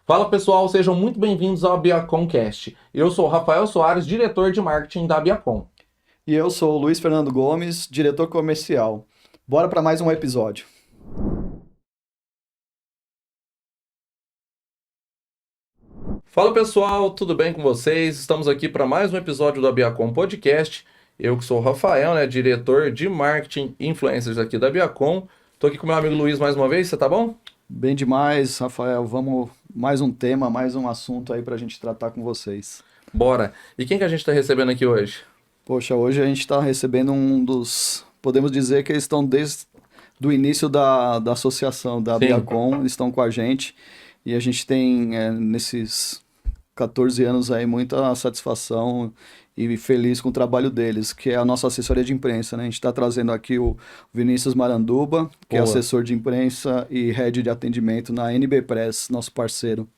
Fala pessoal, sejam muito bem-vindos ao Biaconcast. Eu sou o Rafael Soares, diretor de marketing da Biacom. E eu sou o Luiz Fernando Gomes, diretor comercial. Bora para mais um episódio. Fala pessoal, tudo bem com vocês? Estamos aqui para mais um episódio do Biacom Podcast. Eu que sou o Rafael, diretor de marketing e influencers aqui da Biacom. Estou aqui com meu amigo Luiz mais uma vez, você tá bom? Bem demais, Rafael. Vamos mais um tema, mais um assunto aí para a gente tratar com vocês. Bora! E quem que a gente está recebendo aqui hoje? Poxa, hoje a gente está recebendo um dos... Podemos dizer que eles estão desde o início da associação da Sim. Biacom, eles estão com a gente. E a gente tem, nesses 14 anos aí, muita satisfação e feliz com o trabalho deles, que é a nossa assessoria de imprensa, né? A gente está trazendo aqui o Vinícius Maranduba, que é Boa. assessor de imprensa e head de atendimento na NB Press, nosso parceiro.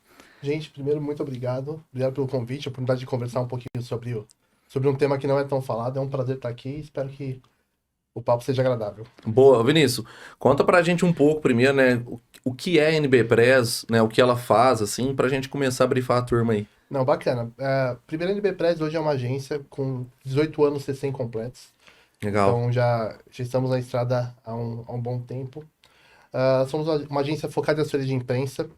Gente, primeiro, muito obrigado. Obrigado pelo convite, a oportunidade de conversar um pouquinho sobre um tema que não é tão falado. É um prazer estar aqui e espero que o papo seja agradável. Boa, Vinícius, conta pra gente um pouco primeiro, o que é a NB Press, o que ela faz, assim, pra gente começar a brifar a turma aí. Não, bacana. Primeiro, a NB Press hoje é uma agência com 18 anos recém-completos. Legal. Então, já estamos na estrada há um bom tempo. Somos uma agência focada em assessoria de imprensa.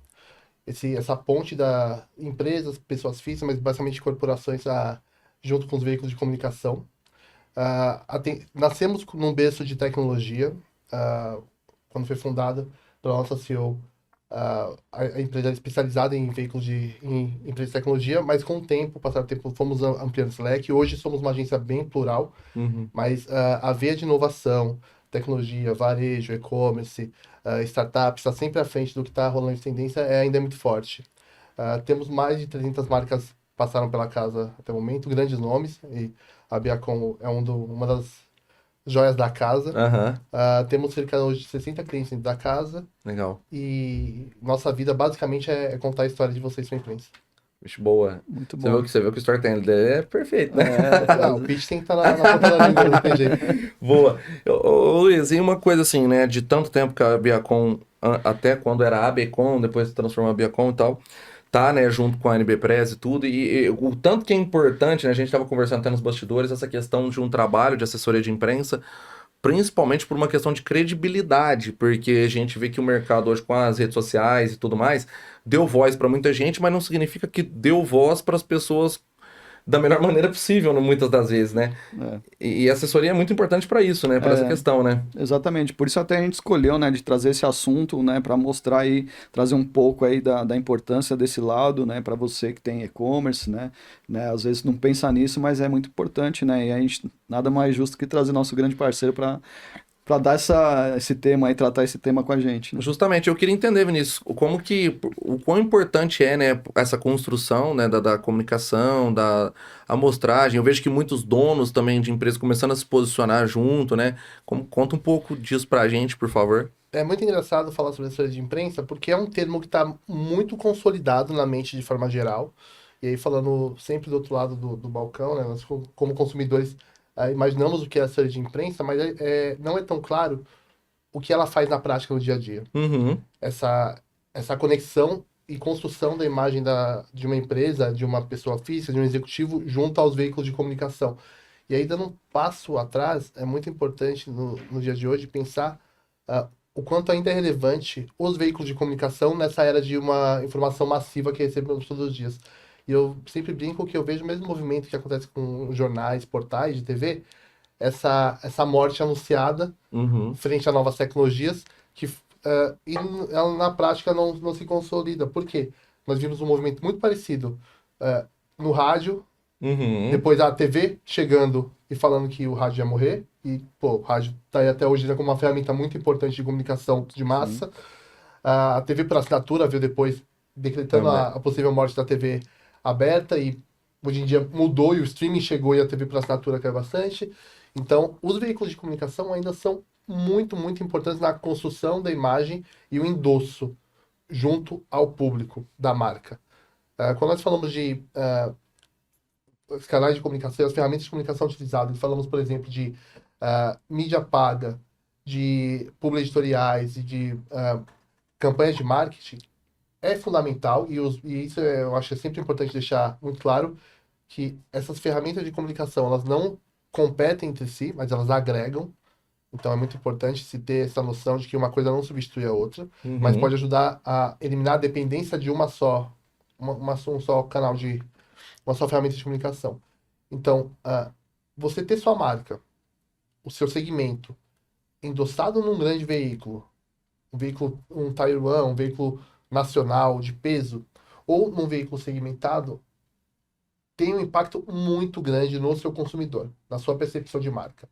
Essa ponte da empresas, pessoas físicas, mas basicamente corporações junto com os veículos de comunicação. Nascemos num berço de tecnologia, quando foi fundada pela nossa CEO. A empresa é especializada em veículos em empresas de tecnologia, mas com o tempo, passado o tempo, fomos ampliando esse leque. Hoje somos uma agência bem plural, mas a veia de inovação, tecnologia, varejo, e-commerce, startup, está sempre à frente do que está rolando de tendência, ainda é muito forte. Temos mais de 300 marcas passaram pela casa até o momento, grandes nomes, e a Biacom é uma das joias da casa. Aham, Temos cerca hoje de 60 clientes dentro da casa legal. e nossa vida basicamente é contar a história de vocês para a imprensa. Vixe, boa. Muito Você bom. viu que o storytelling dele é perfeito, né? O pitch tem que estar na ponta da língua, não tem jeito. Boa. Ô, Luiz, e uma coisa assim, de tanto tempo que a Biacom, até quando era a ABcom, depois se transformou a Biacom e tal, tá, junto com a NB Press e tudo, e o tanto que é importante, a gente estava conversando até nos bastidores, essa questão de um trabalho de assessoria de imprensa, principalmente por uma questão de credibilidade, porque a gente vê que o mercado hoje com as redes sociais e tudo mais, deu voz para muita gente, mas não significa que deu voz para as pessoas da melhor maneira possível, muitas das vezes, né? É. E a assessoria é muito importante para isso, para essa questão, né? Exatamente, por isso até a gente escolheu, de trazer esse assunto, para mostrar aí, trazer um pouco aí da importância desse lado, para você que tem e-commerce, às vezes não pensa nisso, mas é muito importante, e a gente, nada mais justo que trazer nosso grande parceiro para dar esse tema aí, tratar esse tema com a gente, né? Justamente, eu queria entender, Vinícius, o quão importante é, essa construção, da comunicação, da amostragem. Eu vejo que muitos donos também de empresas começando a se posicionar junto, conta um pouco disso pra gente, por favor. É muito engraçado falar sobre assessoria de imprensa, porque é um termo que está muito consolidado na mente de forma geral. E aí, falando sempre do outro lado do balcão, nós como consumidores imaginamos o que é assessoria de imprensa, mas não é tão claro o que ela faz na prática no dia a dia. Uhum. Essa conexão e construção da imagem de uma empresa, de uma pessoa física, de um executivo, junto aos veículos de comunicação. E aí, dando um passo atrás, é muito importante no dia de hoje pensar o quanto ainda é relevante os veículos de comunicação nessa era de uma informação massiva que recebemos todos os dias. E eu sempre brinco que eu vejo o mesmo movimento que acontece com jornais, portais de TV, essa morte anunciada Uhum. frente a novas tecnologias, e ela na prática não se consolida. Por quê? Nós vimos um movimento muito parecido no rádio, Uhum. depois a TV chegando e falando que o rádio ia morrer, e o rádio está aí até hoje como uma ferramenta muito importante de comunicação de massa. A TV por assinatura veio depois decretando a possível morte da TV aberta, e hoje em dia mudou e o streaming chegou e a TV por assinatura caiu bastante. Então, os veículos de comunicação ainda são muito, muito importantes na construção da imagem e o endosso junto ao público da marca. Quando nós falamos de os canais de comunicação, as ferramentas de comunicação utilizadas, falamos, por exemplo, de mídia paga, de publi editoriais e de campanhas de marketing, é fundamental, e isso eu acho sempre importante deixar muito claro, que essas ferramentas de comunicação, elas não competem entre si, mas elas agregam. Então é muito importante se ter essa noção de que uma coisa não substitui a outra, mas Uhum. pode ajudar a eliminar a dependência de um só canal uma só ferramenta de comunicação. Então, você ter sua marca, o seu segmento, endossado num grande veículo, um Tier 1, um veículo nacional de peso, ou num veículo segmentado, tem um impacto muito grande no seu consumidor, na sua percepção de marca.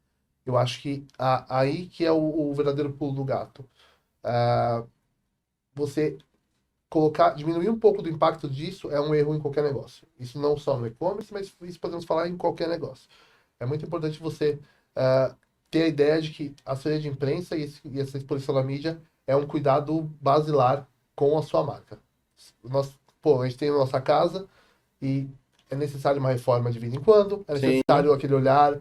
Eu acho que aí que é o verdadeiro pulo do gato. Ah, você diminuir um pouco do impacto disso é um erro em qualquer negócio. Isso não só no e-commerce, mas isso podemos falar em qualquer negócio. É muito importante você ter a ideia de que a assessoria de imprensa e essa exposição na mídia é um cuidado basilar com a sua marca. A gente tem a nossa casa e é necessário uma reforma de vez em quando, é Sim. necessário aquele olhar,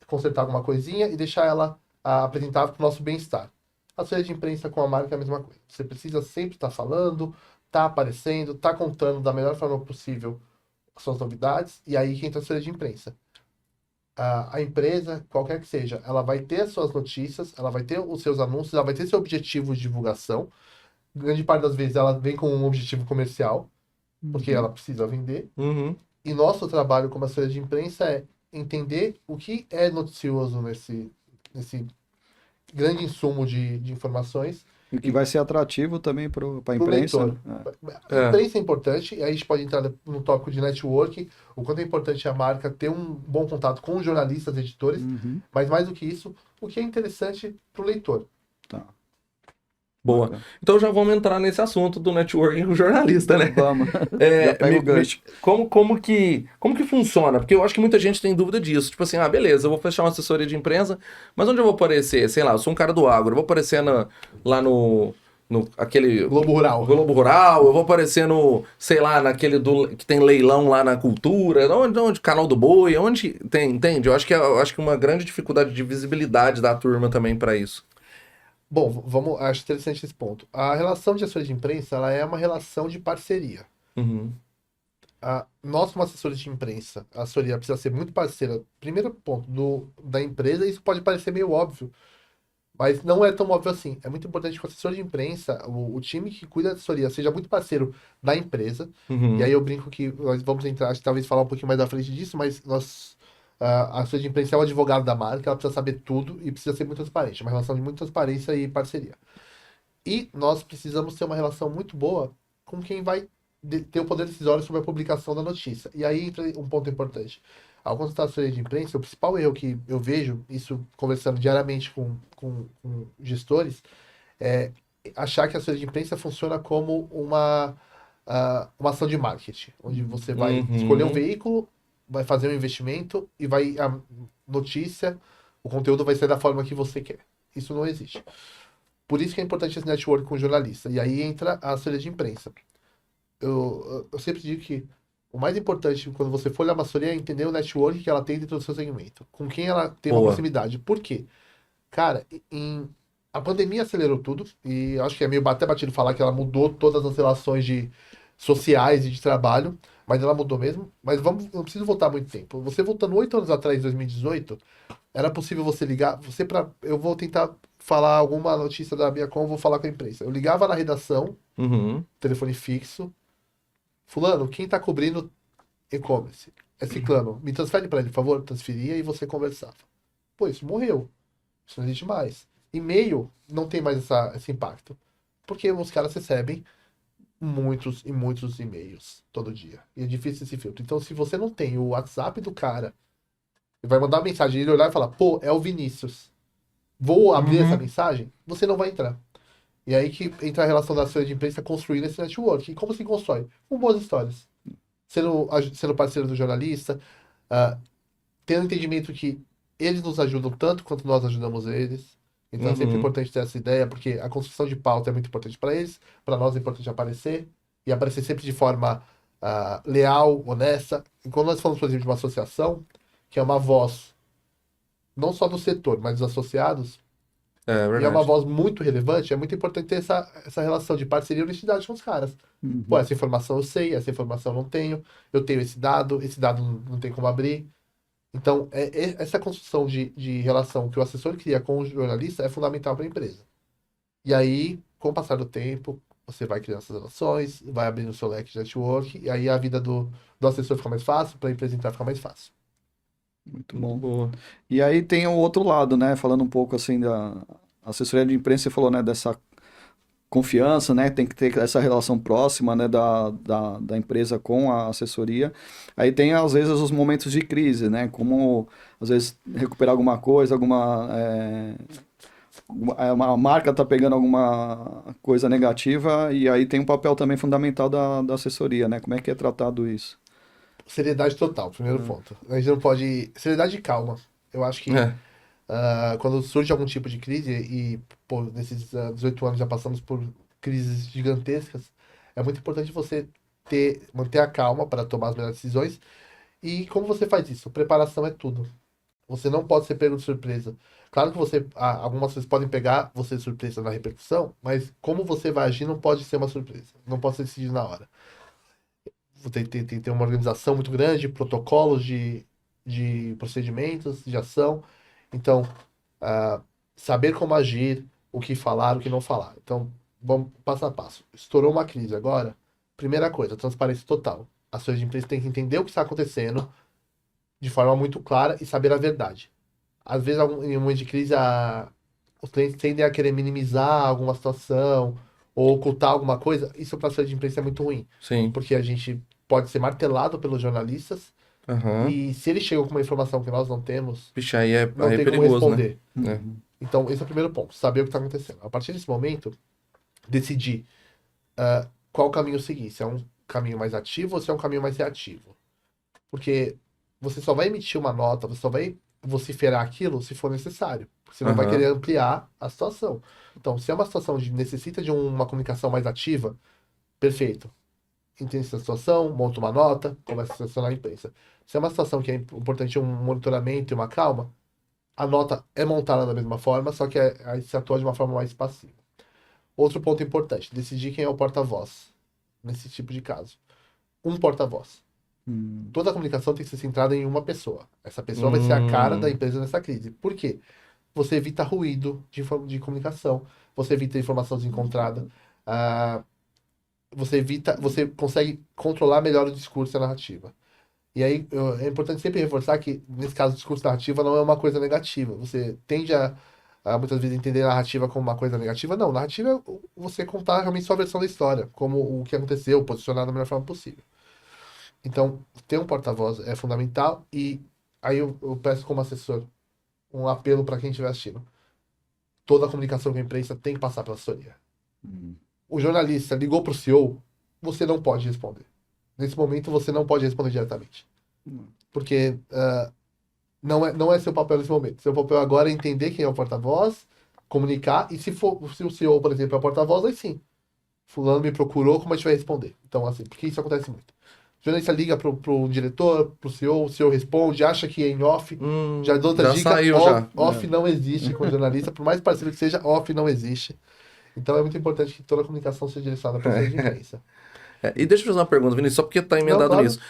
consertar alguma coisinha e deixar ela apresentável para o nosso bem-estar. A assessoria de imprensa com a marca é a mesma coisa. Você precisa sempre estar falando, estar aparecendo, estar contando da melhor forma possível as suas novidades, e aí que entra a assessoria de imprensa. A empresa, qualquer que seja, ela vai ter as suas notícias, ela vai ter os seus anúncios, ela vai ter seu objetivo de divulgação. Grande parte das vezes ela vem com um objetivo comercial, porque ela precisa vender. Uhum. E nosso trabalho como assessoria de imprensa é entender o que é noticioso nesse grande insumo de informações E o que vai ser atrativo também para a para o imprensa, leitor. né? A imprensa é importante, e aí a gente pode entrar no tópico de network, o quanto é importante a marca ter um bom contato com os jornalistas, editores, Uhum. mas mais do que isso, o que é interessante para o leitor. Tá. Boa. Bacana. Então já vamos entrar nesse assunto do networking com o jornalista, né? Vamos. É, Já pega o gancho. como que funciona? Porque eu acho que muita gente tem dúvida disso. Tipo assim, beleza, eu vou fechar uma assessoria de imprensa, mas onde eu vou aparecer? Sei lá, eu sou um cara do agro, eu vou aparecer lá no aquele Globo Rural. Globo Rural, eu vou aparecer sei lá, naquele que tem leilão lá na cultura, onde canal do boi, onde tem, entende? Eu acho que uma grande dificuldade de visibilidade da turma também para isso. Bom, acho interessante esse ponto. A relação de assessoria de imprensa, ela é uma relação de parceria. Uhum. Nós, como assessores de imprensa, a assessoria precisa ser muito parceira. Primeiro ponto, da empresa, isso pode parecer meio óbvio, mas não é tão óbvio assim. É muito importante que o assessor de imprensa, o time que cuida da assessoria, seja muito parceiro da empresa. Uhum. E aí eu brinco que nós vamos entrar, acho que talvez falar um pouquinho mais da frente disso, mas a assessoria de imprensa é o advogado da marca, ela precisa saber tudo e precisa ser muito transparente. Uma relação de muita transparência e parceria. E nós precisamos ter uma relação muito boa com quem vai ter o poder decisório sobre a publicação da notícia. E aí entra um ponto importante. Ao contratar a assessoria de imprensa, o principal erro que eu vejo, isso conversando diariamente com gestores, é achar que a assessoria de imprensa funciona como uma ação de marketing, onde você vai escolher um Uhum. veículo, vai fazer um investimento e a notícia, o conteúdo vai ser da forma que você quer. Isso não existe. Por isso que é importante esse network com o jornalista. E aí entra a assessoria de imprensa. Eu sempre digo que o mais importante quando você for olhar uma assessoria é entender o network que ela tem dentro do seu segmento. Com quem ela tem uma Boa. proximidade. Por quê? Cara, a pandemia acelerou tudo. E eu acho que é meio até batido falar que ela mudou todas as relações sociais e de trabalho. Mas ela mudou mesmo. Mas não preciso voltar muito tempo. Você voltando 8 anos atrás, em 2018, era possível você ligar. Eu vou tentar falar alguma notícia da Biacom, vou falar com a imprensa. Eu ligava na redação, Uhum. telefone fixo. Fulano, quem tá cobrindo e-commerce? É Ciclano. Me transfere para ele, por favor. Transferia e você conversava. Pô, isso morreu. Isso não existe mais. E-mail não tem mais esse impacto. Porque os caras recebem muitos e muitos e-mails todo dia. E é difícil esse filtro. Então, se você não tem o WhatsApp do cara, ele vai mandar uma mensagem, ele olhar e falar, pô, é o Vinícius. Vou abrir essa mensagem? Você não vai entrar. E aí que entra a relação da assessoria de imprensa construindo esse network. E como se constrói? Com boas histórias. Sendo parceiro do jornalista, tendo entendimento que eles nos ajudam tanto quanto nós ajudamos eles. Então é sempre Uhum. importante ter essa ideia, porque a construção de pauta é muito importante para eles, para nós é importante aparecer, e aparecer sempre de forma leal, honesta. E quando nós falamos, por exemplo, de uma associação, que é uma voz, não só do setor, mas dos associados, É E é uma verdade. voz muito relevante, é muito importante ter essa relação de parceria e honestidade com os caras. Uhum. Pô, essa informação eu sei, essa informação eu não tenho, eu tenho esse dado não tem como abrir. Então, essa construção de relação que o assessor cria com o jornalista é fundamental para a empresa. E aí, com o passar do tempo, você vai criando essas relações, vai abrindo o seu leque de network, e aí a vida do assessor fica mais fácil, para a empresa entrar fica mais fácil. Muito Muito bom. boa. E aí tem o outro lado, né? Falando um pouco assim da assessoria de imprensa, você falou, né, dessa confiança, né? Tem que ter essa relação próxima, né, da empresa com a assessoria. Aí tem, às vezes, os momentos de crise, né? Como, às vezes, recuperar alguma coisa, uma marca tá pegando alguma coisa negativa e aí tem um papel também fundamental da assessoria, né? Como é que é tratado isso? Seriedade total, primeiro ponto. A gente não pode. Seriedade e calma. Eu acho que É. quando surge algum tipo de crise, e pô, nesses 18 anos já passamos por crises gigantescas, é muito importante você manter a calma para tomar as melhores decisões. E como você faz isso? Preparação é tudo. Você não pode ser pego de surpresa. Claro que algumas coisas podem pegar você de surpresa na repercussão, mas como você vai agir não pode ser uma surpresa. Não pode ser decidido na hora. Você tem que ter uma organização muito grande, protocolos de procedimentos, de ação. Então, ah, saber como agir, o que falar, o que não falar. Então, vamos passo a passo. Estourou uma crise agora. Primeira coisa, transparência total. As suas empresas têm que entender o que está acontecendo de forma muito clara e saber a verdade. Às vezes, em um momento de crise, os clientes tendem a querer minimizar alguma situação ou ocultar alguma coisa. Isso para a sua de imprensa é muito ruim, Sim. porque a gente pode ser martelado pelos jornalistas Aham. e se eles chegam com uma informação que nós não temos, Vixe, não aí é tem como perigoso, né? responder. É. Então, esse é o primeiro ponto, saber o que está acontecendo. A partir desse momento, decidir qual caminho seguir, se é um caminho mais ativo ou se é um caminho mais reativo. Porque você só vai emitir uma nota, você só vai vociferar aquilo se for necessário. Porque você não vai Aham. querer ampliar a situação. Então, se é uma situação que necessita de uma comunicação mais ativa, perfeito. Entende essa situação, monta uma nota, começa a selecionar a imprensa. Se é uma situação que é importante um monitoramento e uma calma, a nota é montada da mesma forma, só que aí se atua de uma forma mais passiva. Outro ponto importante, decidir quem é o porta-voz nesse tipo de caso. Um porta-voz. Toda a comunicação tem que ser centrada em uma pessoa. Essa pessoa vai ser a cara da Hum, empresa nessa crise. Por quê? Você evita ruído de comunicação, você evita informação desencontrada, ah, você consegue controlar melhor o discurso e a narrativa. E aí é importante sempre reforçar que, nesse caso, o discurso narrativa não é uma coisa negativa. Você tende a muitas vezes entender a narrativa como uma coisa negativa. Não, narrativa é você contar realmente sua versão da história, como o que aconteceu, posicionar da melhor forma possível. Então, ter um porta-voz é fundamental e aí eu peço como assessor um apelo para quem estiver assistindo. Toda a comunicação com a imprensa tem que passar pela assessoria. O jornalista ligou para o CEO, você não pode responder. Nesse momento, você não pode responder diretamente. Porque não é seu papel nesse momento. Seu papel agora é entender quem é o porta-voz, comunicar, e se o CEO, por exemplo, é o porta-voz, aí sim. Fulano me procurou, como a gente vai responder? Então, assim, porque isso acontece muito. O jornalista liga pro diretor, pro CEO, o CEO responde, acha que é em off. Já dou outra já dica, saiu já. off não existe com o jornalista, por mais parceiro que seja, off não existe. Então é muito importante que toda a comunicação seja direcionada para a de imprensa. É, e deixa eu fazer uma pergunta, Vinícius, só porque está Não, emendado claro. nisso.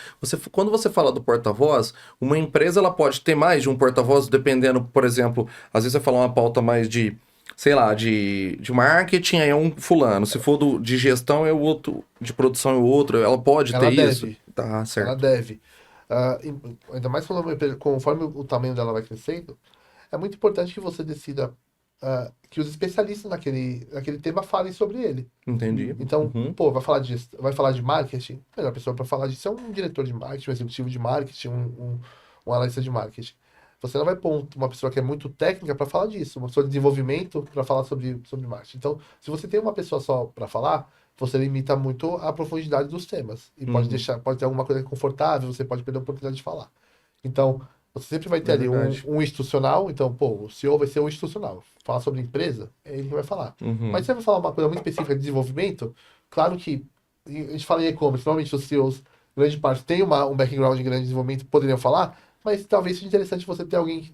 Quando você fala do porta-voz, uma empresa ela pode ter mais de um porta-voz, dependendo, por exemplo, às vezes você fala uma pauta mais de, sei lá, de marketing, aí é um fulano. Se for de gestão, é o outro, de produção é o outro. Ela pode Ela ter isso? deve. Tá, Ela certo. deve. Ainda mais quando conforme o tamanho dela vai crescendo, é muito importante que você decida que os especialistas naquele tema falem sobre ele. Entendi. Então, Uhum. pô, vai falar de marketing? A melhor pessoa para falar disso é um diretor de marketing, um executivo de marketing, um analista de marketing. Você não vai pôr uma pessoa que é muito técnica para falar disso, uma pessoa de desenvolvimento para falar sobre marketing. Então, se você tem uma pessoa só para falar, você limita muito a profundidade dos temas. E Uhum. pode ter alguma coisa confortável, você pode perder a oportunidade de falar. Então, você sempre vai ter É ali verdade. um institucional, então, pô, o CEO vai ser o institucional. Falar sobre empresa, é ele que vai falar. Uhum. Mas se você vai falar uma coisa muito específica de desenvolvimento, claro que a gente fala em e-commerce, normalmente os CEOs, grande parte, tem um background de grande desenvolvimento, poderiam falar, mas talvez seja interessante você ter alguém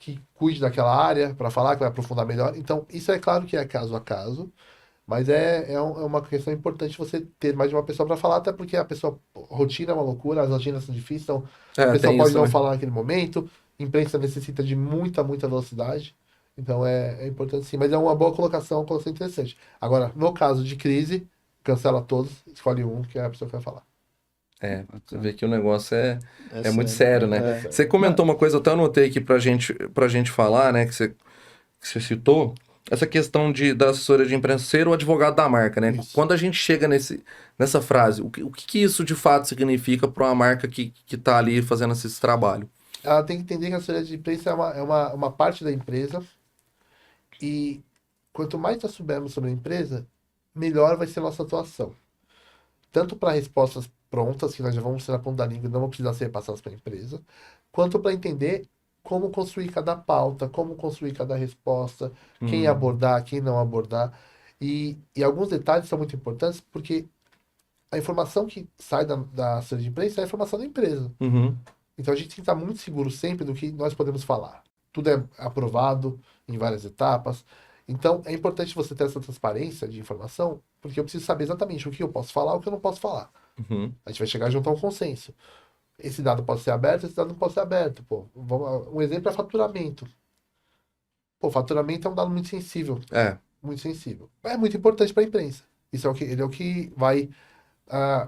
que cuide daquela área para falar, que vai aprofundar melhor. Então, isso é claro que é caso a caso, mas é uma questão importante você ter mais de uma pessoa para falar, até porque a pessoa, rotina é uma loucura, as agendas são difíceis, então a pessoa Tem pode isso não também. falar naquele momento, imprensa necessita de muita velocidade, então é importante sim, mas é uma boa colocação interessante. Agora, no caso de crise, cancela todos, escolhe um, que é a pessoa que vai falar. Você vê que o negócio É é muito sério. sério, né? É. Você comentou uma coisa, eu até anotei aqui pra gente falar, né? Que você citou, essa questão da assessoria de imprensa ser o advogado da marca, né? Isso. Quando a gente chega nessa frase, o que isso de fato significa para uma marca que tá ali fazendo esse trabalho? Ela tem que entender que a assessoria de imprensa é uma parte da empresa e quanto mais nós soubermos sobre a empresa, melhor vai ser a nossa atuação. Tanto para respostas prontas, que nós já vamos ser na ponta da língua e não vão precisar ser passadas para a empresa, quanto para entender como construir cada pauta, como construir cada resposta, quem abordar, quem não abordar. E alguns detalhes são muito importantes porque a informação que sai da assessoria de imprensa é a informação da empresa. Uhum. Então a gente tem que estar muito seguro sempre do que nós podemos falar. Tudo é aprovado em várias etapas. Então é importante você ter essa transparência de informação, porque eu preciso saber exatamente o que eu posso falar e o que eu não posso falar. Uhum. A gente vai chegar junto a um consenso. Esse dado pode ser aberto, esse dado não pode ser aberto. Pô, um exemplo é faturamento. Pô, faturamento é um dado muito sensível, É. muito sensível. É muito importante para a imprensa. Ele é o que vai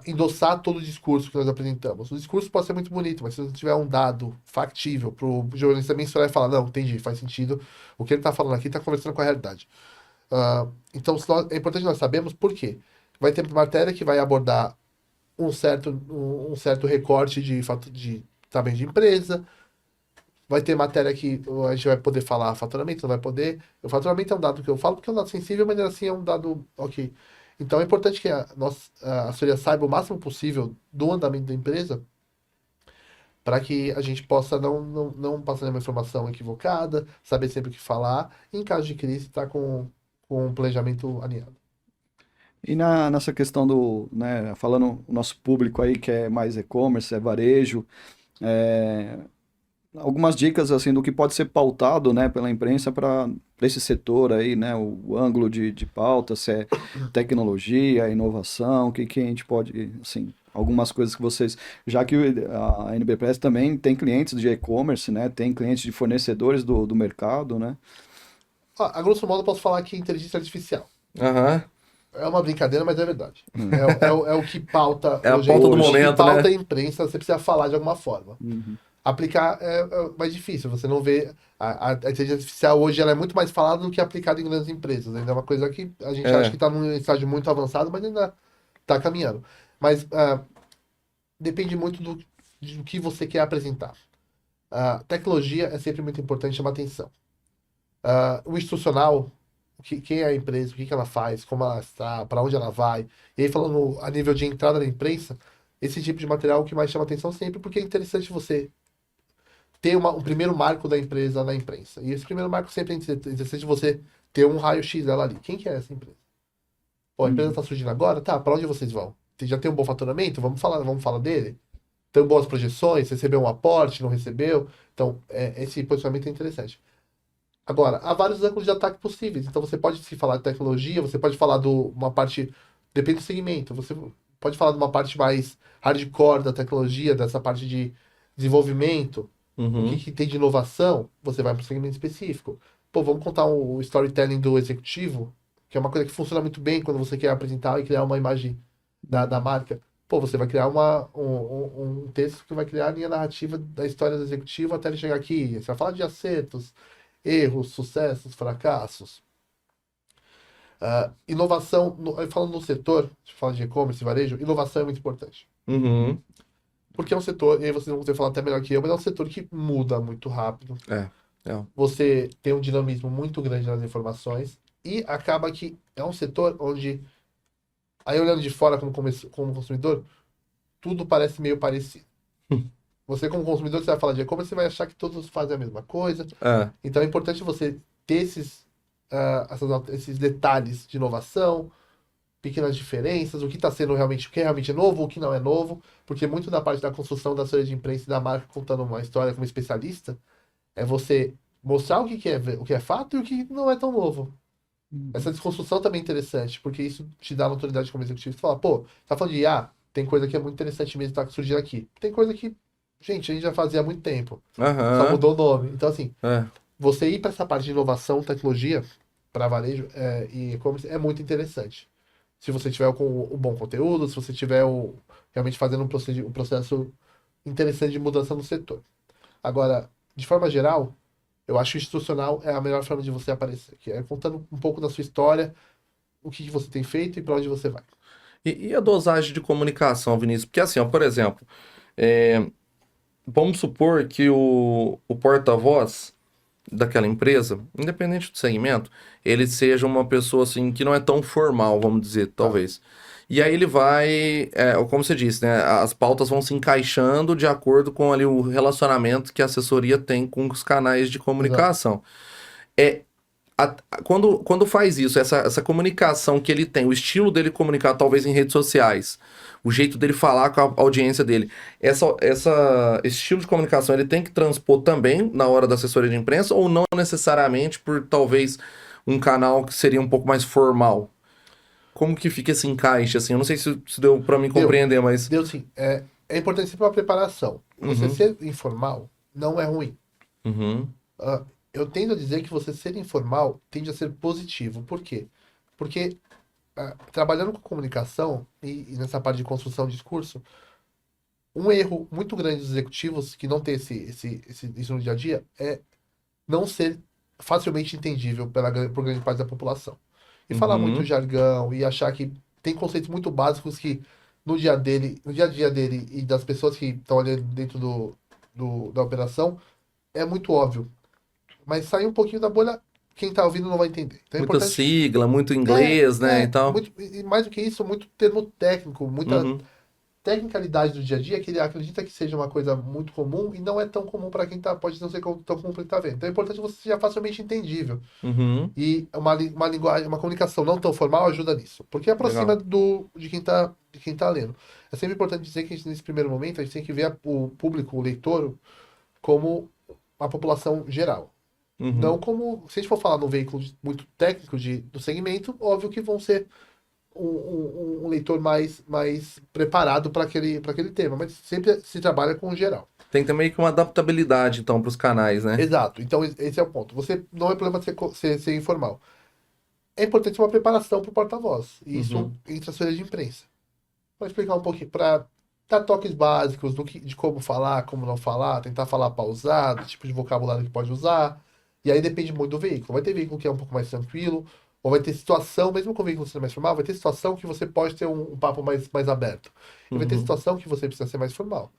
endossar todo o discurso que nós apresentamos. O discurso pode ser muito bonito, mas se você tiver um dado factível para o jornalista mensurar e falar, não, entendi, faz sentido, o que ele está falando aqui está conversando com a realidade. Então, é importante nós sabermos por quê. Vai ter matéria que vai abordar um certo recorte de tamanho de empresa, vai ter matéria que a gente vai poder falar faturamento, não vai poder. O faturamento é um dado que eu falo porque é um dado sensível, mas assim é um dado ok. Então é importante que a assessoria saiba o máximo possível do andamento da empresa para que a gente possa não passar nenhuma informação equivocada, saber sempre o que falar e, em caso de crise, estar com um planejamento alinhado. E nessa questão né, falando o nosso público aí que é mais e-commerce, é varejo, é, algumas dicas assim do que pode ser pautado, né, pela imprensa para esse setor aí, né, o ângulo de pauta, se é tecnologia, inovação, o que a gente pode, assim, algumas coisas que vocês, já que a NB Press também tem clientes de e-commerce, né, tem clientes de fornecedores do mercado, né? A grosso modo, eu posso falar que inteligência artificial. Aham. É uma brincadeira, mas é verdade. É o que pauta É a hoje. pauta do O que momento, pauta né? a imprensa, você precisa falar de alguma forma. Aplicar é mais difícil, você não vê. A inteligência artificial hoje ela é muito mais falada do que aplicada em grandes empresas. Ainda é uma coisa que a gente acha que está num estágio muito avançado, mas ainda está caminhando. Mas depende muito do que você quer apresentar. A tecnologia é sempre muito importante, chama atenção. O institucional, quem é a empresa, o que ela faz, como ela está, para onde ela vai. E aí, falando a nível de entrada na imprensa, esse tipo de material é o que mais chama atenção sempre, porque é interessante você ter um primeiro marco da empresa na imprensa. E esse primeiro marco sempre é interessante você ter um raio-x dela ali. Quem que é essa empresa? Pô, a empresa está surgindo agora? Tá, para onde vocês vão? Já tem um bom faturamento? Vamos falar dele? Tem boas projeções? Recebeu um aporte? Não recebeu? Então, esse posicionamento é interessante. Agora, há vários ângulos de ataque possíveis. Então, você pode se falar de tecnologia, você pode falar de uma parte... Depende do segmento. Você pode falar de uma parte mais hardcore da tecnologia, dessa parte de desenvolvimento. O que tem de inovação, você vai para um segmento específico. Pô, vamos contar o storytelling do executivo, que é uma coisa que funciona muito bem quando você quer apresentar e criar uma imagem da marca. Pô, você vai criar um texto que vai criar a linha narrativa da história do executivo até ele chegar aqui. Você vai falar de acertos, erros, sucessos, fracassos. Inovação, falando no setor, falando de e-commerce e varejo, inovação é muito importante. Uhum. Porque é um setor, e aí vocês vão poder falar até melhor que eu, mas é um setor que muda muito rápido. É. Você tem um dinamismo muito grande nas informações e acaba que é um setor onde, aí olhando de fora como consumidor, tudo parece meio parecido. Você como consumidor, você vai falar de e-commerce, você vai achar que todos fazem a mesma coisa. Então é importante você ter esses detalhes de inovação, pequenas diferenças, o que está sendo realmente, o que realmente é novo, o que não é novo, porque muito da parte da construção da assessoria de imprensa e da marca contando uma história como especialista é você mostrar o que é fato e o que não é tão novo. Essa desconstrução também é interessante, porque isso te dá autoridade como executivo. Você fala, pô, tá falando de IA, tem coisa que é muito interessante mesmo, tá surgindo aqui. Tem coisa que, gente, a gente já fazia há muito tempo. Só Aham. mudou o nome. Então, assim, É. você ir para essa parte de inovação, tecnologia, para varejo e e-commerce é muito interessante. Se você tiver com o bom conteúdo, se você tiver realmente fazendo um processo interessante de mudança no setor. Agora, de forma geral, eu acho que o institucional é a melhor forma de você aparecer, que é contando um pouco da sua história, o que você tem feito e para onde você vai. E a dosagem de comunicação, Vinícius? Porque assim, ó, por exemplo, é, vamos supor que o porta-voz daquela empresa, independente do segmento, ele seja uma pessoa assim que não é tão formal, vamos dizer, Tá. talvez. E aí ele vai, como você disse, né? As pautas vão se encaixando de acordo com ali o relacionamento que a assessoria tem com os canais de Exato. comunicação. É, quando faz isso, essa comunicação que ele tem, o estilo dele comunicar, talvez em redes sociais, o jeito dele falar com a audiência dele, esse estilo de comunicação ele tem que transpor também na hora da assessoria de imprensa ou não necessariamente por talvez um canal que seria um pouco mais formal? Como que fica esse encaixe, assim? Eu não sei se deu pra mim Deu. compreender, mas... Deu sim. É importante sempre uma preparação. Você Uhum, ser informal não é ruim. uhum, Ah, eu tendo a dizer que você ser informal tende a ser positivo. Por quê? Porque trabalhando com comunicação e nessa parte de construção de discurso, um erro muito grande dos executivos que não tem isso no dia a dia é não ser facilmente entendível por grande parte da população. E falar muito uhum, jargão e achar que tem conceitos muito básicos que no dia a dia dele e das pessoas que estão ali dentro da operação, é muito óbvio. Mas sair um pouquinho da bolha, quem está ouvindo não vai entender. Então é muita importante. sigla, muito inglês, né, e tal. Muito, e mais do que isso, muito termo técnico, muita Uhum, tecnicalidade do dia a dia que ele acredita que seja uma coisa muito comum e não é tão comum para quem tá, pode não ser tão comum para quem tá vendo. Então é importante que você seja facilmente entendível. uhum, E uma linguagem, uma comunicação não tão formal ajuda nisso. Porque aproxima legal. de quem tá lendo. É sempre importante dizer que nesse primeiro momento a gente tem que ver o público, o leitor, como a população geral. Não Uhum. como, se a gente for falar num veículo muito técnico do segmento, óbvio que vão ser um leitor mais preparado para aquele tema, mas sempre se trabalha com o geral. Tem que ter meio que uma adaptabilidade, então, para os canais, né? Exato. Então, esse é o ponto. Você não é problema ser informal. É importante uma preparação para o porta-voz. E isso Uhum. entre as folhas de imprensa. Para explicar um pouquinho, para dar toques básicos de como falar, como não falar, tentar falar pausado, tipo de vocabulário que pode usar. E aí depende muito do veículo. Vai ter veículo que é um pouco mais tranquilo, ou vai ter situação, mesmo com o veículo sendo mais formal, vai ter situação que você pode ter um papo mais aberto. E vai ter Uhum. situação que você precisa ser mais formal.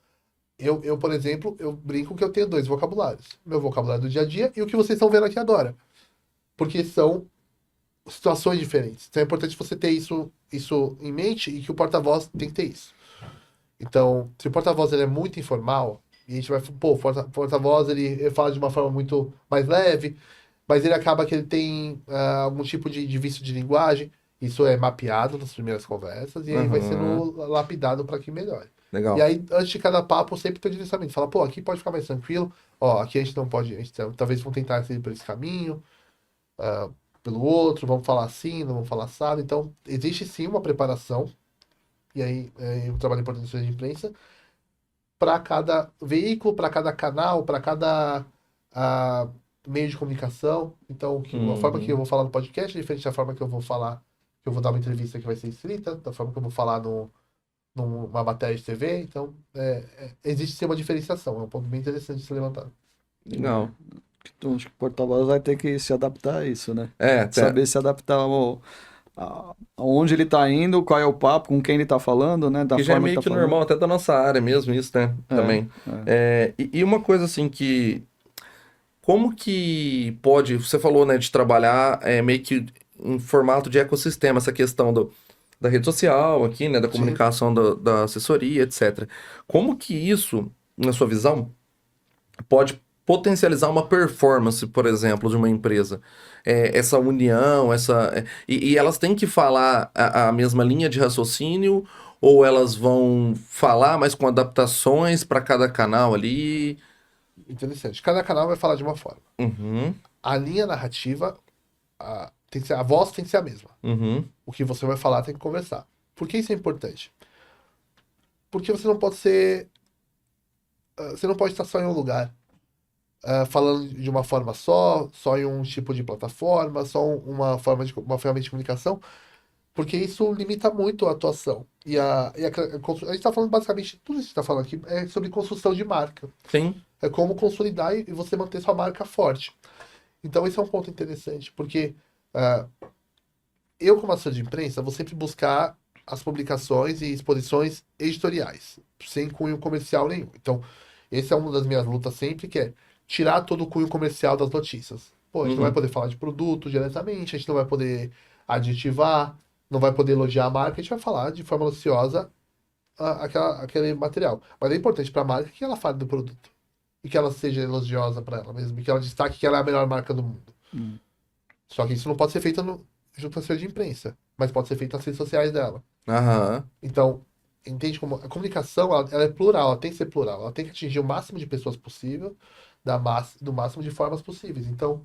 Por exemplo, eu brinco que eu tenho dois vocabulários. Meu vocabulário do dia a dia e o que vocês estão vendo aqui agora. Porque são situações diferentes. Então é importante você ter isso em mente e que o porta-voz tem que ter isso. Então, se o porta-voz ele é muito informal, e a gente vai, pô, o porta-voz ele fala de uma forma muito mais leve, mas ele acaba que ele tem algum tipo de vício de linguagem, isso é mapeado nas primeiras conversas, e aí vai Aham. sendo lapidado para que melhore. E Legal. aí, antes de cada papo, sempre tem o direcionamento. Fala, pô, aqui pode ficar mais tranquilo, ó, aqui a gente não pode, talvez vão tentar seguir por esse caminho, pelo outro, vamos falar assim, não vamos falar assado. Então, existe sim uma preparação, e aí o trabalho importante de imprensa, para cada veículo, para cada canal, para cada ah, meio de comunicação. Então, a forma que eu Uhum. vou falar no podcast é diferente da forma que eu vou falar, que eu vou dar uma entrevista que vai ser escrita, da forma que eu vou falar numa matéria de TV. Então, existe sim uma diferenciação. É um ponto bem interessante de ser levantado. Né? Legal. Então, acho que o porta-voz vai ter que se adaptar a isso, né? É, Saber se adaptar aonde ele tá indo, qual é o papo, com quem ele tá falando, né? Da que já é forma que meio tá que normal falando. até da nossa área mesmo, isso, né? É, Também. é. E uma coisa assim que. Como que pode. Você falou, né, de trabalhar meio que em formato de ecossistema, essa questão da rede social aqui, né? Da Sim. comunicação da assessoria, etc. Como que isso, na sua visão, pode potencializar uma performance, por exemplo, de uma empresa. Essa união, e elas têm que falar a mesma linha de raciocínio, ou elas vão falar, mas com adaptações para cada canal ali? interessante. Cada canal vai falar de uma forma. Uhum. A linha narrativa, a voz tem que ser a mesma. Uhum. O que você vai falar tem que conversar. Por que isso é importante? Porque você não pode ser. Você não pode estar só em um lugar. Falando de uma forma só em um tipo de plataforma, só uma ferramenta de comunicação, porque isso limita muito a atuação. A gente está falando basicamente, tudo isso que está falando aqui é sobre construção de marca. Sim. É como consolidar e você manter sua marca forte. Então esse é um ponto interessante, porque eu, como assessor de imprensa, vou sempre buscar as publicações e exposições editoriais, sem cunho comercial nenhum. Então, essa é uma das minhas lutas sempre, que é tirar todo o cunho comercial das notícias. Pô, a gente não vai poder falar de produto diretamente, a gente não vai poder aditivar, não vai poder elogiar a marca, a gente vai falar de forma ociosa aquele material. Mas é importante para a marca que ela fale do produto. E que ela seja elogiosa para ela mesma, e que ela destaque que ela é a melhor marca do mundo. Só que isso não pode ser feito junto à assessoria de imprensa, mas pode ser feito nas redes sociais dela. Aham. Então, entende como a comunicação ela é plural, ela tem que ser plural, ela tem que atingir o máximo de pessoas possível, do máximo de formas possíveis. Então,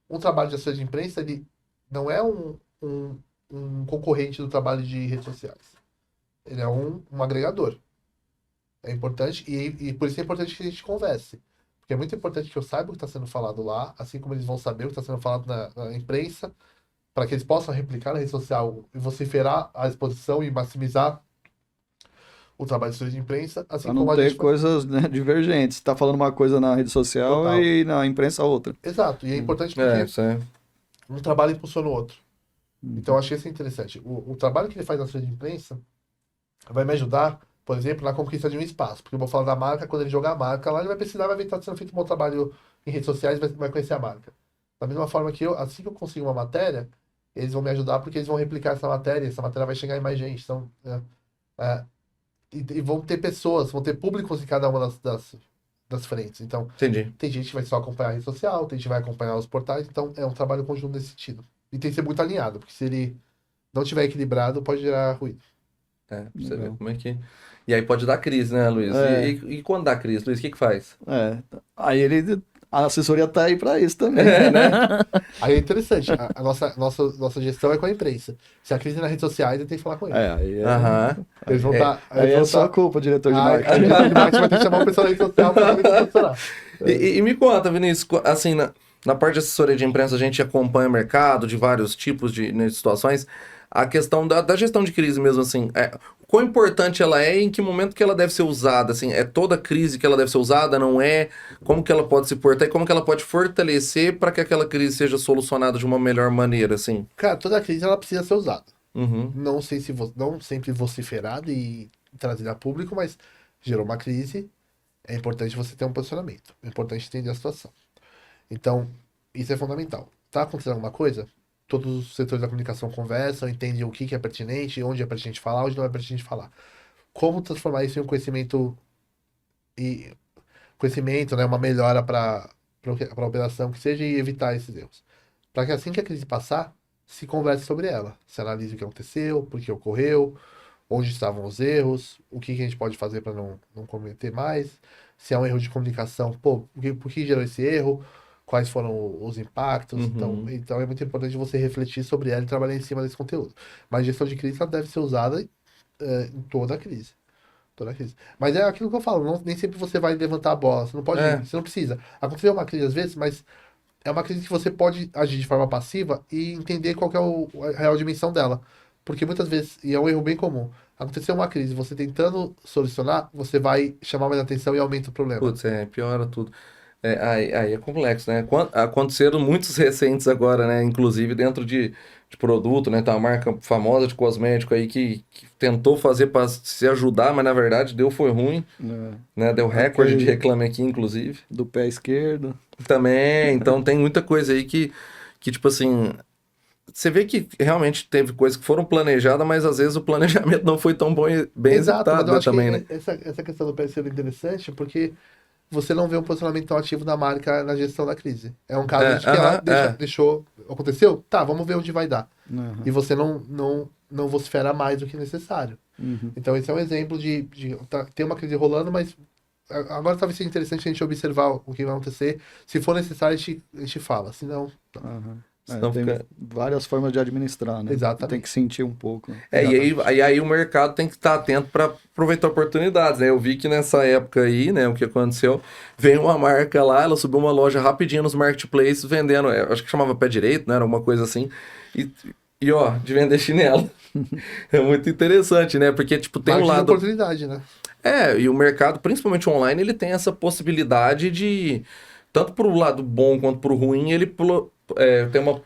um trabalho de assessoria de imprensa ele não é um concorrente do trabalho de redes sociais. Ele é um agregador. É importante, e por isso é importante que a gente converse. Porque é muito importante que eu saiba o que está sendo falado lá, assim como eles vão saber o que está sendo falado na imprensa, para que eles possam replicar na rede social e vociferar a exposição e maximizar o trabalho de assessoria de imprensa, assim Pra como não a ter gente... coisas, né, divergentes. Tá falando uma coisa na rede social Total. e na imprensa outra. Exato, e é importante porque Isso é. um trabalho impulsiona o outro. Então, eu achei isso interessante. O trabalho que ele faz na assessoria de imprensa vai me ajudar, por exemplo, na conquista de um espaço. Porque eu vou falar da marca, quando ele jogar a marca lá, ele vai pesquisar, vai ver que está sendo feito um bom trabalho em redes sociais, vai conhecer a marca. Da mesma forma que assim que eu consigo uma matéria, eles vão me ajudar porque eles vão replicar essa matéria vai chegar em mais gente. Então, e vão ter pessoas, vão ter públicos em cada uma das frentes. Então, Entendi. tem gente que vai só acompanhar a rede social, tem gente que vai acompanhar os portais, então é um trabalho conjunto nesse sentido. E tem que ser muito alinhado, porque se ele não tiver equilibrado, pode gerar ruído. Pra você ver Legal. como é que. E aí pode dar crise, né, Luiz? É. E quando dá crise, Luiz, o que faz? Aí a assessoria tá aí pra isso também. Aí é interessante, a nossa gestão é com a imprensa. Se a crise é nas redes sociais, eu tenho que falar com eles. Aí Aham. Eles vão estar. Aí é sua culpa, diretor de A marketing. direção de marketing vai ter que chamar o pessoal da rede social para saber como funcionar. E me conta, Vinícius, assim, na parte de assessoria de imprensa, a gente acompanha o mercado de vários tipos de situações. A questão da gestão de crise mesmo, assim, quão importante ela é e em que momento que ela deve ser usada, assim, é toda crise que ela deve ser usada, não é? Como que ela pode se portar e como que ela pode fortalecer para que aquela crise seja solucionada de uma melhor maneira, assim? Cara, toda crise ela precisa ser usada. Uhum. Não sei se não sempre vociferada e trazida a público, mas gerou uma crise, é importante você ter um posicionamento. É importante entender a situação. Então, isso é fundamental. Tá acontecendo alguma coisa? Todos os setores da comunicação conversam, entendem o que é pertinente, onde é pertinente falar, onde não é pertinente falar. Como transformar isso em um conhecimento, né, uma melhora para a operação que seja e evitar esses erros. Para que assim que a crise passar, se converse sobre ela. Se analise o que aconteceu, por que ocorreu, onde estavam os erros, o que a gente pode fazer para não cometer mais, se é um erro de comunicação, por que gerou esse erro, quais foram os impactos. Uhum. Então é muito importante você refletir sobre ela e trabalhar em cima desse conteúdo. Mas gestão de crise ela deve ser usada em toda a crise. Toda a crise. Mas é aquilo que eu falo, nem sempre você vai levantar a bola, você não pode, você não precisa. Aconteceu uma crise às vezes, mas é uma crise que você pode agir de forma passiva e entender qual que é a real dimensão dela. Porque muitas vezes, e é um erro bem comum, aconteceu uma crise, você tentando solucionar, você vai chamar mais atenção e aumenta o problema. Putz, piora tudo. Aí é complexo, né? Aconteceram muitos recentes agora, né? Inclusive dentro de produto, né? Tem uma marca famosa de cosmético aí que tentou fazer para se ajudar, mas na verdade foi ruim, né? Deu recorde de reclame aqui, inclusive. Do pé esquerdo. Também, então tem muita coisa aí que tipo assim, você vê que realmente teve coisas que foram planejadas, mas às vezes o planejamento não foi tão bem Exato, mas executado, eu né, acho também, que né? essa questão do PSL é interessante porque você não vê um posicionamento tão ativo da marca na gestão da crise. É um caso de que ela deixou. Aconteceu? Tá, vamos ver onde vai dar. E você não vocifera mais do que necessário. Então, esse é um exemplo de ter uma crise rolando, mas Agora talvez seja interessante a gente observar o que vai acontecer. Se for necessário, a gente fala. Se não, Aham. Senão Tem fica... várias formas de administrar, né? exatamente. Tem que sentir um pouco, né? E aí o mercado tem que estar atento para aproveitar oportunidades, né? Eu vi que nessa época aí, né, o que aconteceu, veio uma marca lá, ela subiu uma loja rapidinho nos marketplaces vendendo, acho que chamava Pé Direito, né? Era alguma coisa assim. E ó, de vender chinelo. É muito interessante, né? Porque, tipo, tem um Marketing de lado... oportunidade, né? E o mercado, principalmente online, ele tem essa possibilidade de, tanto pro lado bom quanto pro ruim, ele tem uma...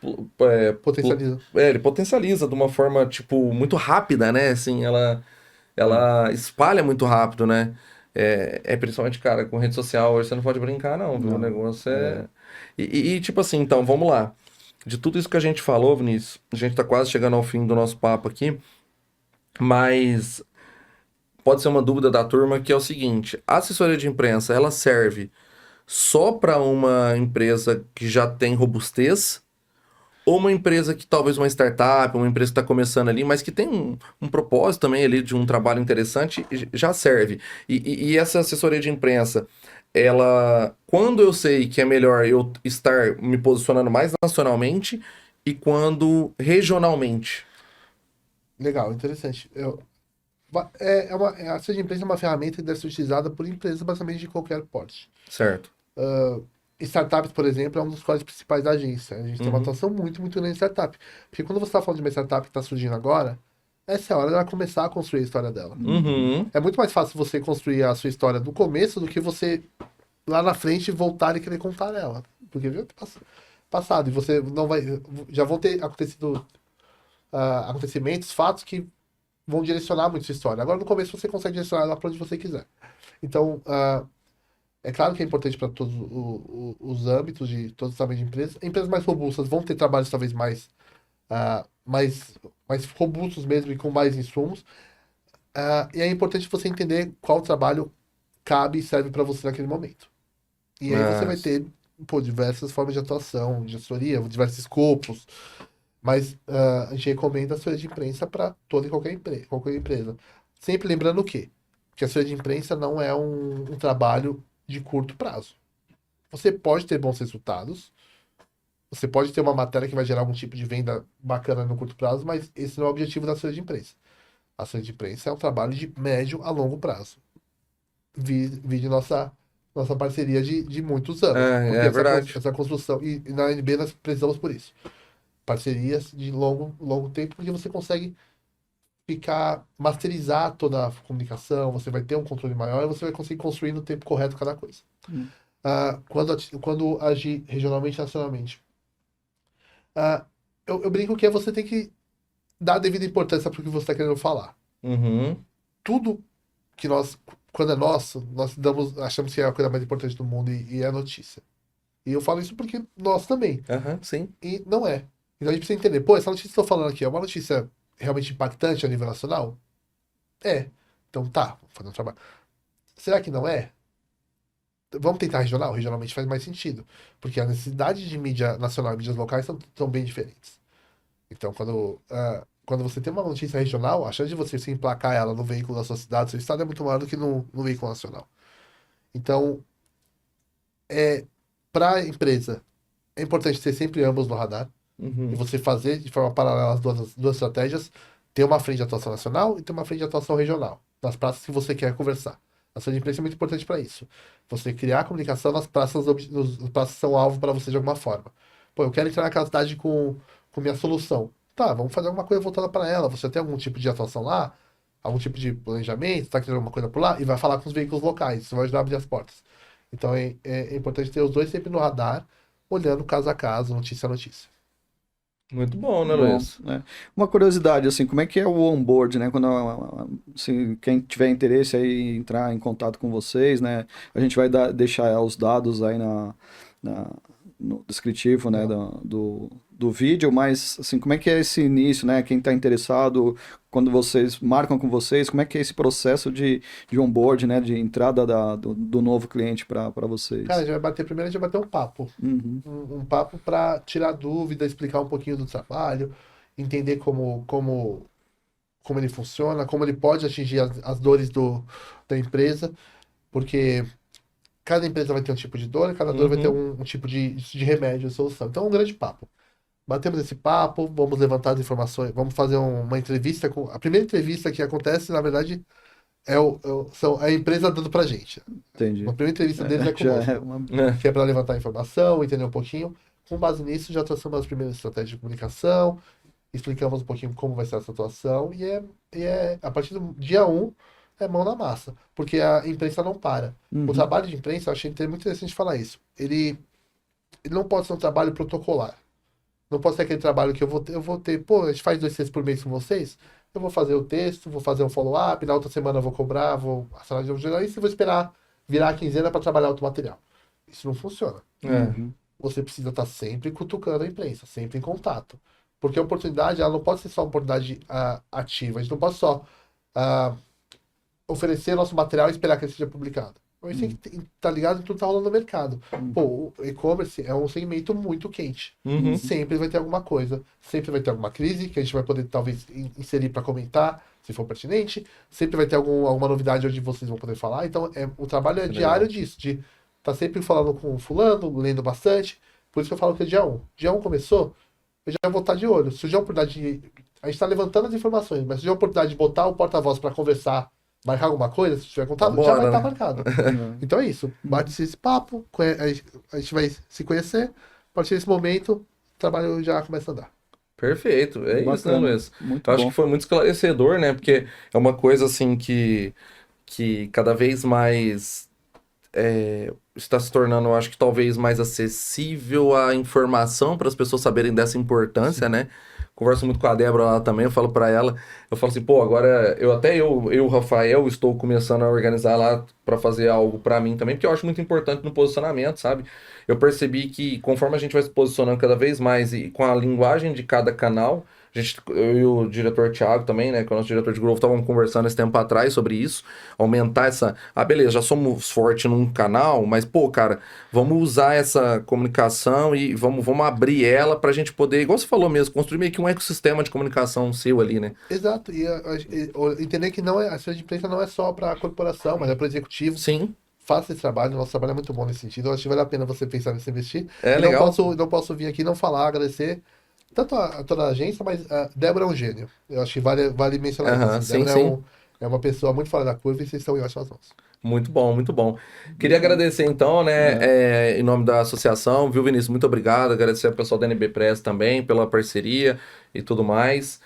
Potencializa. ele potencializa de uma forma, tipo, muito rápida, né? Assim, ela espalha muito rápido, né? Principalmente, cara, com rede social, hoje você não pode brincar, não, viu? O Não, negócio é... tipo assim, então, vamos lá. De tudo isso que a gente falou, Vinícius, a gente tá quase chegando ao fim do nosso papo aqui, mas pode ser uma dúvida da turma que é o seguinte: a assessoria de imprensa, ela serve só para uma empresa que já tem robustez ou uma empresa que talvez uma startup, uma empresa que está começando ali, mas que tem um propósito também ali de um trabalho interessante, já serve. E essa assessoria de imprensa, ela, quando eu sei que é melhor eu estar me posicionando mais nacionalmente e quando regionalmente, Legal, interessante. A assessoria de imprensa é uma ferramenta que deve ser utilizada por empresas basicamente de qualquer porte. certo? Startups, por exemplo, é um dos quadros principais da agência. A gente tem uma Uhum. atuação muito, muito grande em startup. Porque quando você está falando de uma startup que está surgindo agora, essa é a hora dela começar a construir a história dela. Uhum. É muito mais fácil você construir a sua história do começo do que você lá na frente voltar e querer contar ela. Porque viu passado e você não vai. Já vão ter acontecido acontecimentos, fatos que vão direcionar muito sua história. Agora no começo você consegue direcionar ela para onde você quiser. Então, é claro que é importante para todos os âmbitos de todos os tamanhos de empresas. Empresas mais robustas vão ter trabalhos talvez mais robustos mesmo e com mais insumos. E é importante você entender qual trabalho cabe e serve para você naquele momento. E aí você vai ter diversas formas de atuação, de assessoria, diversos escopos. Mas a gente recomenda a assessoria de imprensa para toda e qualquer empresa. Sempre lembrando o quê? Que a assessoria de imprensa não é um trabalho de curto prazo. Você pode ter bons resultados, você pode ter uma matéria que vai gerar algum tipo de venda bacana no curto prazo, mas esse não é o objetivo da assessoria de imprensa. A assessoria de imprensa é um trabalho de médio a longo prazo. Vide nossa parceria de muitos anos. Porque É verdade. essa construção, e na ANB nós precisamos por isso. Parcerias de longo tempo, porque você consegue masterizar toda a comunicação, você vai ter um controle maior e você vai conseguir construir no tempo correto cada coisa. Quando agir regionalmente e nacionalmente. Eu brinco que você tem que dar a devida importância para o que você está querendo falar. Uhum. Tudo que quando é nosso, nós achamos que é a coisa mais importante do mundo e é a notícia. E eu falo isso porque nós também. Sim. E não é. Então a gente precisa entender, pô, essa notícia que eu estou falando aqui é uma notícia realmente impactante a nível nacional? É. Então tá, vou fazer um trabalho. Será que não é? Vamos tentar regional? Regionalmente faz mais sentido. Porque a necessidade de mídia nacional e mídias locais são bem diferentes. Então, quando você tem uma notícia regional, a chance de você se emplacar ela no veículo da sua cidade, do seu estado, é muito maior do que no veículo nacional. Então, para a empresa, é importante ter sempre ambos no radar. E você fazer de forma paralela as duas estratégias, ter uma frente de atuação nacional e ter uma frente de atuação regional, nas praças que você quer conversar. A sua imprensa é muito importante para isso. Você criar comunicação nas praças que são alvo para você de alguma forma. Pô, eu quero entrar naquela cidade com minha solução. Tá, vamos fazer alguma coisa voltada para ela. Você tem algum tipo de atuação lá? Algum tipo de planejamento? Está querendo alguma coisa por lá? E vai falar com os veículos locais. Isso vai ajudar a abrir as portas. Então é importante ter os dois sempre no radar, olhando caso a caso, notícia a notícia. Muito bom, né, Bom, Luiz? né? Uma curiosidade, assim, como é que é o onboard, né? Quando, assim, quem tiver interesse aí em entrar em contato com vocês, né? A gente vai deixar os dados aí no descritivo, né, do vídeo, mas, assim, como é que é esse início, né? Quem está interessado, quando vocês marcam com vocês, como é que é esse processo de onboard, né? De entrada do novo cliente para vocês? Cara, primeiro a gente vai bater um papo. Uhum. Um papo para tirar dúvida, explicar um pouquinho do trabalho, entender como ele funciona, como ele pode atingir as dores da empresa. Porque cada empresa vai ter um tipo de dor, e cada dor vai ter um tipo de remédio, solução. Então é um grande papo. Batemos esse papo, vamos levantar as informações, vamos fazer uma entrevista com. A primeira entrevista que acontece, na verdade, é a empresa dando pra gente. Entendi. A primeira entrevista deles é Já conosco. é uma... Que é para levantar informação, entender um pouquinho. Com base nisso, já traçamos as primeiras estratégias de comunicação, explicamos um pouquinho como vai ser essa atuação, a partir do dia 1 é mão na massa, porque a imprensa não para. O trabalho de imprensa, eu achei muito interessante falar isso. Ele não pode ser um trabalho protocolar. Não pode ser aquele trabalho que eu vou ter, pô, a gente faz 2 textos por mês com vocês, eu vou fazer o texto, vou fazer um follow-up, na outra semana eu vou cobrar, vou assinar de um jornalista e vou esperar virar a quinzena para trabalhar outro material. Isso não funciona. Você precisa estar sempre cutucando a imprensa, sempre em contato. Porque a oportunidade, ela não pode ser só uma oportunidade ativa. A gente não pode só oferecer nosso material e esperar que ele seja publicado. A gente tem que estar ligado em tudo que está rolando no mercado. Pô, o e-commerce é um segmento muito quente. Sempre vai ter alguma coisa. Sempre vai ter alguma crise que a gente vai poder, talvez, inserir para comentar, se for pertinente. Sempre vai ter alguma novidade onde vocês vão poder falar. Então, o trabalho é diário disso, de estar sempre falando com o fulano, lendo bastante. Por isso que eu falo que é dia 1. Dia 1 começou, eu já vou estar de olho. Se tiver a oportunidade de... A gente está levantando as informações, mas se tiver a oportunidade de botar o porta-voz para conversar, marcar alguma coisa, se tiver contato, já vai estar marcado. Então é isso. Bate esse papo, a gente vai se conhecer. A partir desse momento, o trabalho já começa a andar. Perfeito, é isso, né, Luiz? Muito Eu acho bom. que foi muito esclarecedor, né? Porque é uma coisa assim que cada vez mais está se tornando, eu acho que talvez mais acessível a informação para as pessoas saberem dessa importância, né? Converso muito com a Débora lá também, eu falo para ela, eu falo assim, pô, agora eu, Rafael, estou começando a organizar lá para fazer algo para mim também, porque eu acho muito importante no posicionamento, sabe? Eu percebi que conforme a gente vai se posicionando cada vez mais e com a linguagem de cada canal, eu e o diretor Thiago também, né, que é o nosso diretor de Growth, estávamos conversando esse tempo atrás sobre isso, aumentar essa... Ah, beleza, já somos fortes num canal, mas, pô, cara, vamos usar essa comunicação e vamos abrir ela pra gente poder, igual você falou mesmo, construir meio que um ecossistema de comunicação seu ali, né? Exato. E entender que a assessoria de imprensa não é só para a corporação, mas é para o executivo. Sim. Faça esse trabalho, nosso trabalho é muito bom nesse sentido. Eu acho que vale a pena você pensar nesse investir. É E legal. não posso vir aqui e não falar, agradecer tanto toda a agência, mas a Débora é um gênio. Eu acho que vale mencionar isso. Assim. Sim, Débora sim. é uma pessoa muito fora da curva e vocês estão em ótimas mãos. Muito bom, muito bom. Queria agradecer então, né, em nome da associação, viu, Vinícius? Muito obrigado. Agradecer ao pessoal da NB Press também pela parceria e tudo mais.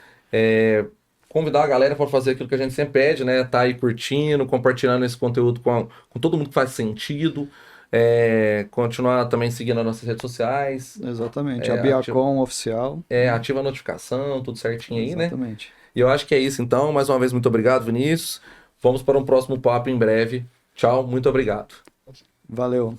Convidar a galera para fazer aquilo que a gente sempre pede, né? Tá aí curtindo, compartilhando esse conteúdo com todo mundo que faz sentido. Continuar também seguindo as nossas redes sociais. Exatamente, a Biacom oficial. Ativa a notificação, tudo certinho aí, né? Exatamente. E eu acho que é isso então. Mais uma vez, muito obrigado, Vinícius. Vamos para um próximo papo em breve. Tchau, muito obrigado. Valeu.